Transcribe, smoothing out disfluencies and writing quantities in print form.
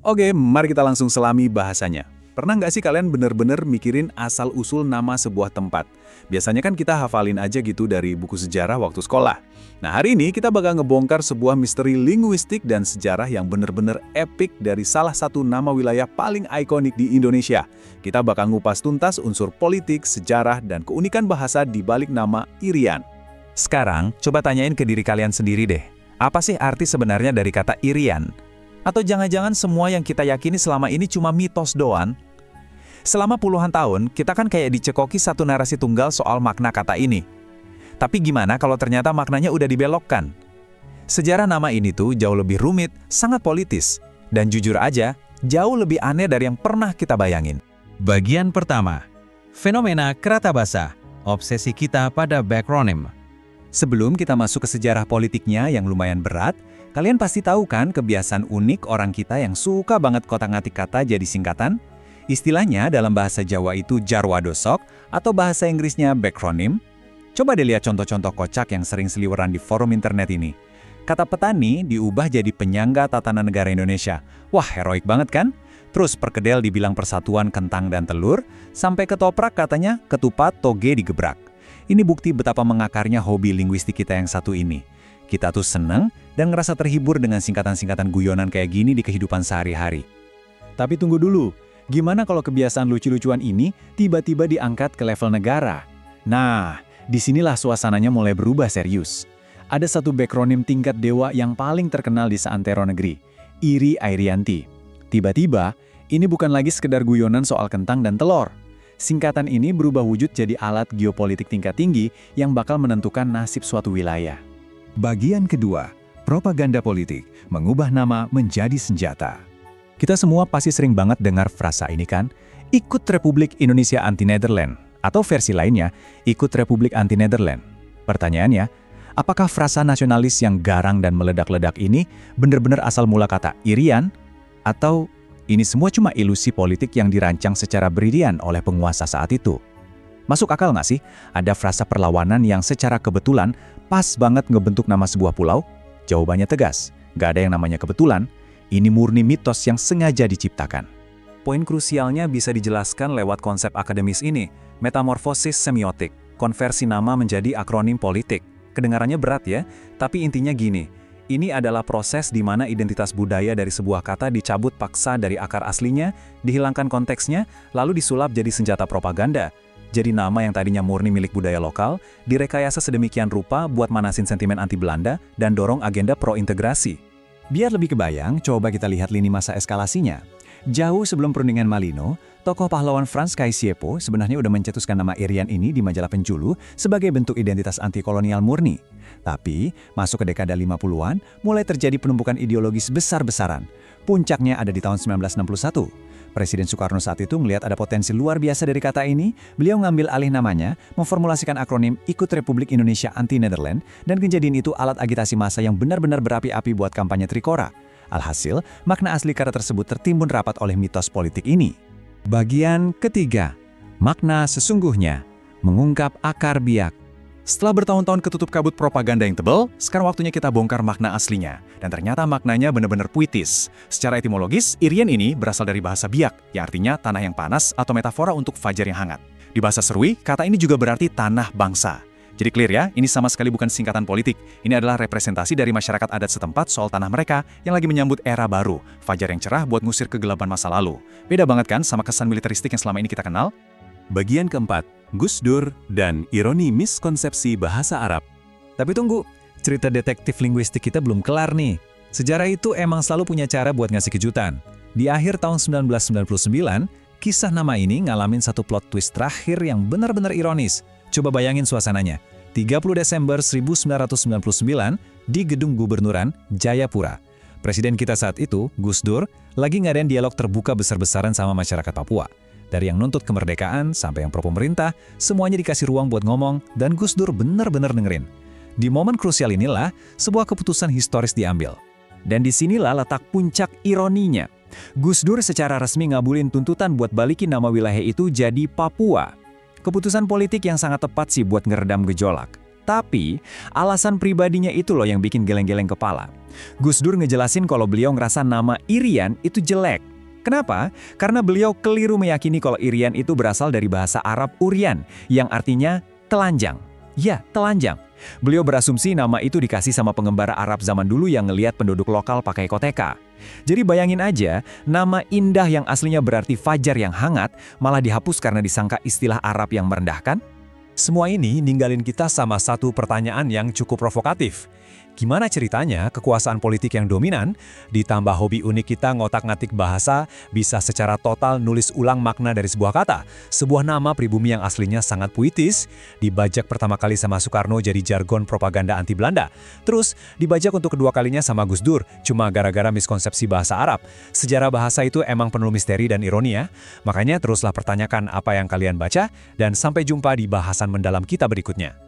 Oke, mari kita langsung selami bahasanya. Pernah nggak sih kalian bener-bener mikirin asal-usul nama sebuah tempat? Biasanya kan kita hafalin aja gitu dari buku sejarah waktu sekolah. Nah, hari ini kita bakal ngebongkar sebuah misteri linguistik dan sejarah yang bener-bener epik dari salah satu nama wilayah paling ikonik di Indonesia. Kita bakal ngupas tuntas unsur politik, sejarah, dan keunikan bahasa di balik nama Irian. Sekarang, coba tanyain ke diri kalian sendiri deh. Apa sih arti sebenarnya dari kata Irian? Atau jangan-jangan semua yang kita yakini selama ini cuma mitos doang? Selama puluhan tahun, kita kan kayak dicekoki satu narasi tunggal soal makna kata ini. Tapi gimana kalau ternyata maknanya udah dibelokkan? Sejarah nama ini tuh jauh lebih rumit, sangat politis. Dan jujur aja, jauh lebih aneh dari yang pernah kita bayangin. Bagian pertama, fenomena Kratabasa, obsesi kita pada backronym. Sebelum kita masuk ke sejarah politiknya yang lumayan berat, kalian pasti tahu kan kebiasaan unik orang kita yang suka banget kotak-ngatik kata jadi singkatan? Istilahnya dalam bahasa Jawa itu jarwa dosok atau bahasa Inggrisnya backronym. Coba deh lihat contoh-contoh kocak yang sering seliweran di forum internet ini. Kata petani diubah jadi penyangga tatanan negara Indonesia. Wah, heroik banget kan? Terus perkedel dibilang persatuan kentang dan telur, sampai ketoprak katanya ketupat toge digebrak. Ini bukti betapa mengakarnya hobi linguistik kita yang satu ini. Kita tuh seneng dan ngerasa terhibur dengan singkatan-singkatan guyonan kayak gini di kehidupan sehari-hari. Tapi tunggu dulu. Gimana kalau kebiasaan lucu-lucuan ini tiba-tiba diangkat ke level negara? Nah, disinilah suasananya mulai berubah serius. Ada satu backronym tingkat dewa yang paling terkenal di seantero negeri, Iri Airianti. Tiba-tiba, ini bukan lagi sekedar guyonan soal kentang dan telur. Singkatan ini berubah wujud jadi alat geopolitik tingkat tinggi yang bakal menentukan nasib suatu wilayah. Bagian kedua, propaganda politik, mengubah nama menjadi senjata. Kita semua pasti sering banget dengar frasa ini kan, ikut Republik Indonesia Anti-Nederland, atau versi lainnya, ikut Republik Anti-Nederland. Pertanyaannya, apakah frasa nasionalis yang garang dan meledak-ledak ini benar-benar asal mula kata Irian? Atau ini semua cuma ilusi politik yang dirancang secara brilian oleh penguasa saat itu? Masuk akal nggak sih, ada frasa perlawanan yang secara kebetulan pas banget ngebentuk nama sebuah pulau? Jawabannya tegas, nggak ada yang namanya kebetulan. Ini murni mitos yang sengaja diciptakan. Poin krusialnya bisa dijelaskan lewat konsep akademis ini, metamorfosis semiotik, konversi nama menjadi akronim politik. Kedengarannya berat ya, tapi intinya gini, ini adalah proses di mana identitas budaya dari sebuah kata dicabut paksa dari akar aslinya, dihilangkan konteksnya, lalu disulap jadi senjata propaganda. Jadi nama yang tadinya murni milik budaya lokal, direkayasa sedemikian rupa buat manasin sentimen anti-Belanda dan dorong agenda pro-integrasi. Biar lebih kebayang, coba kita lihat lini masa eskalasinya. Jauh sebelum perundingan Malino, tokoh pahlawan Frans Kaisiepo sebenarnya udah mencetuskan nama Irian ini di majalah penjulu sebagai bentuk identitas anti-kolonial murni. Tapi, masuk ke dekada 50-an, mulai terjadi penumpukan ideologis besar-besaran. Puncaknya ada di tahun 1961. Presiden Soekarno saat itu melihat ada potensi luar biasa dari kata ini, beliau ngambil alih namanya, memformulasikan akronim Ikut Republik Indonesia Anti-Nederland, dan kejadian itu alat agitasi massa yang benar-benar berapi-api buat kampanye Trikora. Alhasil, makna asli kata tersebut tertimbun rapat oleh mitos politik ini. Bagian ketiga, makna sesungguhnya, mengungkap akar biak. Setelah bertahun-tahun ketutup kabut propaganda yang tebal, sekarang waktunya kita bongkar makna aslinya. Dan ternyata maknanya benar-benar puitis. Secara etimologis, Irian ini berasal dari bahasa Biak, yang artinya tanah yang panas atau metafora untuk fajar yang hangat. Di bahasa Serui, kata ini juga berarti tanah bangsa. Jadi clear ya, ini sama sekali bukan singkatan politik. Ini adalah representasi dari masyarakat adat setempat soal tanah mereka yang lagi menyambut era baru, fajar yang cerah buat ngusir kegelapan masa lalu. Beda banget kan sama kesan militeristik yang selama ini kita kenal? Bagian keempat, Gus Dur dan ironi miskonsepsi bahasa Arab. Tapi tunggu, cerita detektif linguistik kita belum kelar nih. Sejarah itu emang selalu punya cara buat ngasih kejutan. Di akhir tahun 1999, kisah nama ini ngalamin satu plot twist terakhir yang benar-benar ironis. Coba bayangin suasananya. 30 Desember 1999 di Gedung Gubernuran, Jayapura. Presiden kita saat itu, Gus Dur, lagi ngadain dialog terbuka besar-besaran sama masyarakat Papua. Dari yang nuntut kemerdekaan sampai yang pro pemerintah, semuanya dikasih ruang buat ngomong dan Gus Dur benar-benar dengerin. Di momen krusial inilah, sebuah keputusan historis diambil. Dan disinilah letak puncak ironinya. Gus Dur secara resmi ngabulin tuntutan buat balikin nama wilayah itu jadi Papua. Keputusan politik yang sangat tepat sih buat ngeredam gejolak. Tapi, alasan pribadinya itu loh yang bikin geleng-geleng kepala. Gus Dur ngejelasin kalau beliau ngerasa nama Irian itu jelek. Kenapa? Karena beliau keliru meyakini kalau Irian itu berasal dari bahasa Arab Urian, yang artinya telanjang. Ya, telanjang. Beliau berasumsi nama itu dikasih sama pengembara Arab zaman dulu yang ngelihat penduduk lokal pakai koteka. Jadi bayangin aja, nama indah yang aslinya berarti fajar yang hangat, malah dihapus karena disangka istilah Arab yang merendahkan? Semua ini ninggalin kita sama satu pertanyaan yang cukup provokatif. Gimana ceritanya kekuasaan politik yang dominan, ditambah hobi unik kita ngotak-ngatik bahasa, bisa secara total nulis ulang makna dari sebuah kata, sebuah nama pribumi yang aslinya sangat puitis, dibajak pertama kali sama Soekarno jadi jargon propaganda anti Belanda, terus dibajak untuk kedua kalinya sama Gus Dur, cuma gara-gara miskonsepsi bahasa Arab. Sejarah bahasa itu emang penuh misteri dan ironi ya, makanya teruslah pertanyakan apa yang kalian baca, dan sampai jumpa di bahasan mendalam kita berikutnya.